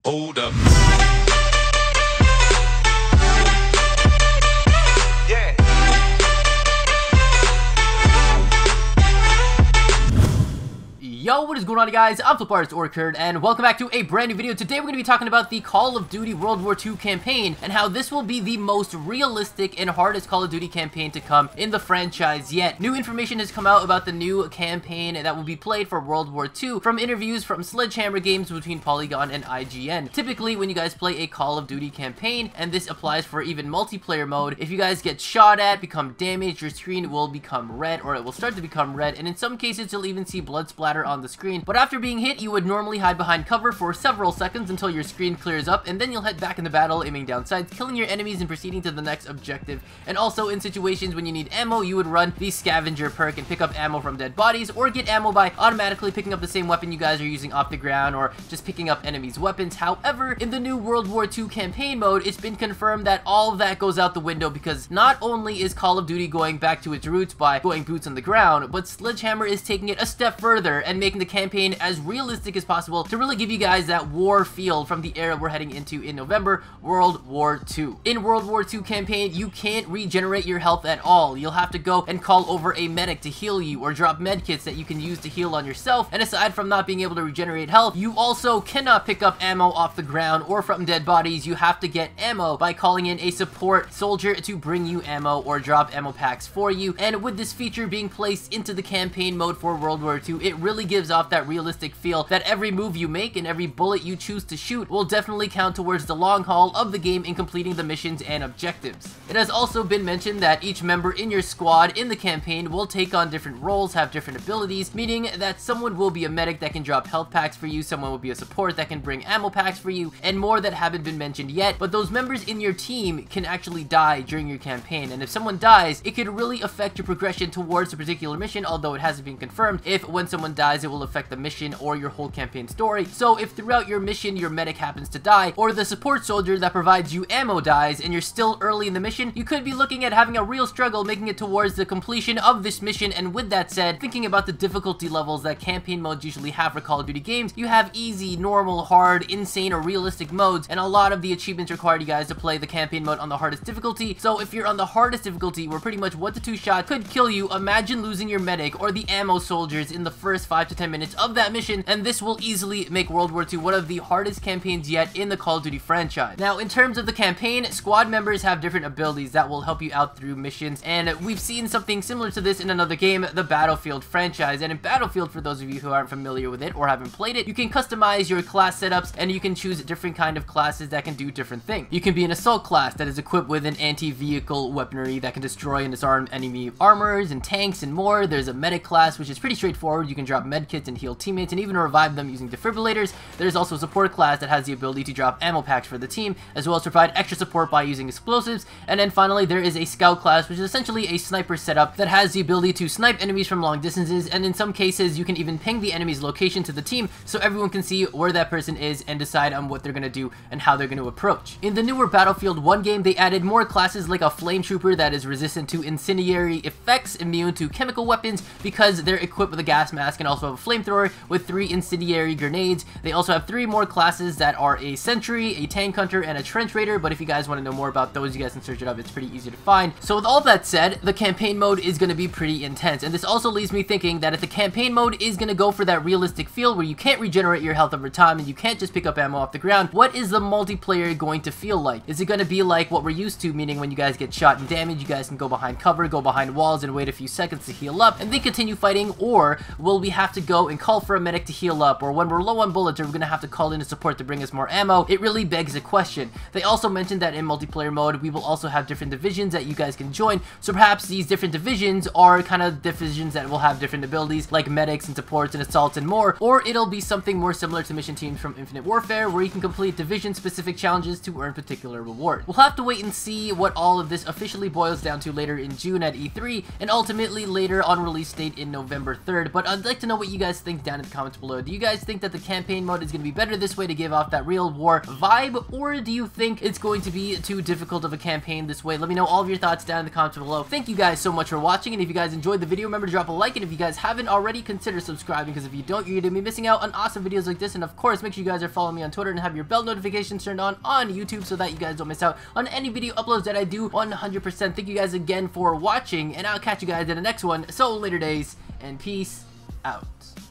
Hold up. Yeah. Yo, what is going on, guys? I'm Flipartist Orchard, and welcome back to a brand new video. Today we're going to be talking about the Call of Duty World War II campaign and how this will be the most realistic and hardest Call of Duty campaign to come in the franchise yet. New information has come out about the new campaign that will be played for World War II from interviews from Sledgehammer Games between Polygon and IGN. Typically, when you guys play a Call of Duty campaign, and this applies for even multiplayer mode, if you guys get shot at, become damaged, your screen will become red, or it will start to become red, and in some cases you'll even see blood splatter on the screen. But after being hit, you would normally hide behind cover for several seconds until your screen clears up, and then you'll head back in the battle, aiming down sights, killing your enemies and proceeding to the next objective. And also in situations when you need ammo, you would run the scavenger perk and pick up ammo from dead bodies, or get ammo by automatically picking up the same weapon you guys are using off the ground, or just picking up enemies' weapons. However, in the new World War II campaign mode, it's been confirmed that all of that goes out the window, because not only is Call of Duty going back to its roots by going boots on the ground, but Sledgehammer is taking it a step further and making the campaign as realistic as possible to really give you guys that war feel from the era we're heading into in November, World War II. In World War II campaign, you can't regenerate your health at all. You'll have to go and call over a medic to heal you, or drop med kits that you can use to heal on yourself. And aside from not being able to regenerate health, you also cannot pick up ammo off the ground or from dead bodies. You have to get ammo by calling in a support soldier to bring you ammo or drop ammo packs for you. And with this feature being placed into the campaign mode for World War II, it really gives off that realistic feel that every move you make and every bullet you choose to shoot will definitely count towards the long haul of the game in completing the missions and objectives. It has also been mentioned that each member in your squad in the campaign will take on different roles, have different abilities, meaning that someone will be a medic that can drop health packs for you, someone will be a support that can bring ammo packs for you, and more that haven't been mentioned yet. But those members in your team can actually die during your campaign, and if someone dies, it could really affect your progression towards a particular mission, although it hasn't been confirmed if when someone dies it will affect the mission or your whole campaign story. So if throughout your mission your medic happens to die, or the support soldier that provides you ammo dies, and you're still early in the mission, you could be looking at having a real struggle making it towards the completion of this mission. And with that said, thinking about the difficulty levels that campaign modes usually have for Call of Duty games, you have easy, normal, hard, insane, or realistic modes, and a lot of the achievements require you guys to play the campaign mode on the hardest difficulty. So if you're on the hardest difficulty, where pretty much 1 to 2 shots could kill you, imagine losing your medic or the ammo soldiers in the first 5 to 10 minutes of that mission, and this will easily make World War II one of the hardest campaigns yet in the Call of Duty franchise. Now, in terms of the campaign, squad members have different abilities that will help you out through missions, and we've seen something similar to this in another game, the Battlefield franchise. And in Battlefield, for those of you who aren't familiar with it or haven't played it, you can customize your class setups, and you can choose different kind of classes that can do different things. You can be an assault class that is equipped with an anti-vehicle weaponry that can destroy and disarm enemy armors and tanks and more. There's a medic class, which is pretty straightforward. You can drop med kits and heal teammates and even revive them using defibrillators. There's also a support class that has the ability to drop ammo packs for the team, as well as provide extra support by using explosives. And then finally, there is a scout class, which is essentially a sniper setup that has the ability to snipe enemies from long distances, and in some cases you can even ping the enemy's location to the team so everyone can see where that person is and decide on what they're going to do and how they're going to approach. In the newer Battlefield 1 game, they added more classes like a flame trooper that is resistant to incendiary effects, immune to chemical weapons because they're equipped with a gas mask, and also have a flamethrower with 3 incendiary grenades. They also have 3 more classes that are a sentry, a tank hunter, and a trench raider, but if you guys want to know more about those, you guys can search it up. It's pretty easy to find. So with all that said, the campaign mode is going to be pretty intense, and this also leaves me thinking that if the campaign mode is going to go for that realistic feel where you can't regenerate your health over time and you can't just pick up ammo off the ground, what is the multiplayer going to feel like? Is it going to be like what we're used to, meaning when you guys get shot and damaged, you guys can go behind cover, go behind walls, and wait a few seconds to heal up and then continue fighting? Or will we have to go and call for a medic to heal up, or when we're low on bullets, are we going to have to call in a support to bring us more ammo? It really begs a question. They also mentioned that in multiplayer mode, we will also have different divisions that you guys can join, so perhaps these different divisions are kind of divisions that will have different abilities like medics and supports and assaults and more, or it'll be something more similar to mission teams from Infinite Warfare where you can complete division-specific challenges to earn particular rewards. We'll have to wait and see what all of this officially boils down to later in June at E3, and ultimately later on release date in November 3rd, but I'd like to know what what you guys think down in the comments below. Do you guys think that the campaign mode is going to be better this way to give off that real war vibe, or do you think it's going to be too difficult of a campaign this way? Let me know all of your thoughts down in the comments below. Thank you guys so much for watching, and if you guys enjoyed the video, remember to drop a like, and if you guys haven't already, consider subscribing, because if you don't, you're going to be missing out on awesome videos like this. And of course, make sure you guys are following me on Twitter and have your bell notifications turned on YouTube so that you guys don't miss out on any video uploads that I do 100%. Thank you guys again for watching, and I'll catch you guys in the next one. So later days, and peace out.